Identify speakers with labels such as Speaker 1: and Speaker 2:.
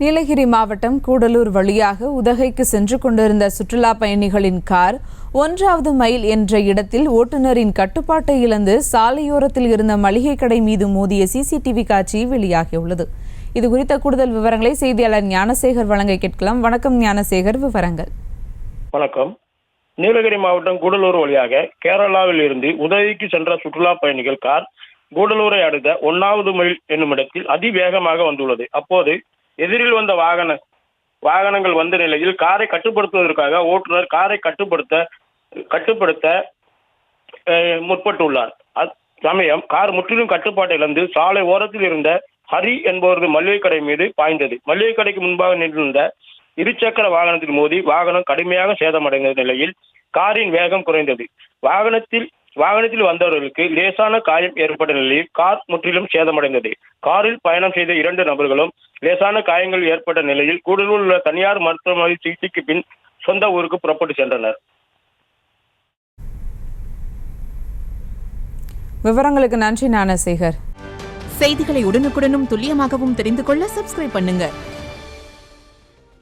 Speaker 1: நீலகிரி மாவட்டம் கூடலூர் வழியாக உதகைக்கு சென்று கொண்டிருந்த சுற்றுலா பயணிகளின் கார் 1வது மைல் என்ற இடத்தில் ஓட்டுநரின் கட்டுப்பாட்டை இழந்து சாலையோரத்தில் இருந்த மளிகை கடை மீது மோதிய சிசிடிவி காட்சி வெளியாகியுள்ளது. இதுகுறித்த கூடுதல் விவரங்களை செய்தியாளர் ஞானசேகர் வழங்க கேட்கலாம். வணக்கம் ஞானசேகர், விவரங்கள்.
Speaker 2: வணக்கம். நீலகிரி மாவட்டம் கூடலூர் வழியாக கேரளாவில் இருந்து உதகைக்கு சென்ற சுற்றுலா பயணிகள் கார் கூடலூரை அடுத்த 1வது மைல் என்னும் இடத்தில் அதிவேகமாக வந்துள்ளது. அப்போது எதிரில் வந்த வாகனங்கள் வந்த நிலையில் காரை கட்டுப்படுத்துவதற்காக ஓட்டுநர் காரை கட்டுப்படுத்த முற்பட்டுள்ளார். சமயம் கார் முற்றிலும் கட்டுப்பாட்டை இழந்து சாலை ஓரத்தில் இருந்த ஹரி என்பவரது மளிகை கடை மீது பாய்ந்தது. மளிகை கடைக்கு முன்பாக நின்றிருந்த இருசக்கர வாகனத்தில் மோதி வாகனம் கடுமையாக சேதமடைந்த நிலையில் காரின் வேகம் குறைந்தது. வாகனத்தில் வந்தவர்களுக்கு லேசான காயம் ஏற்பட்ட நிலையில் கார் முற்றிலும் சேதமடைந்தது. காரில் பயணம் செய்த 2 நபர்களும் லேசான காயங்கள் ஏற்பட்ட நிலையில் கூடலூரில் உள்ள தனியார் மருத்துவமனை சிகிச்சைக்கு பின் சொந்த ஊருக்கு புறப்பட்டு சென்றனர்.
Speaker 1: விவரங்களுக்கு நன்றி ஞானசேகர்.
Speaker 3: செய்திகளை உடனுக்குடனும் துல்லியமாகவும் தெரிந்து கொள்ள சப்ஸ்கிரைப் பண்ணுங்க.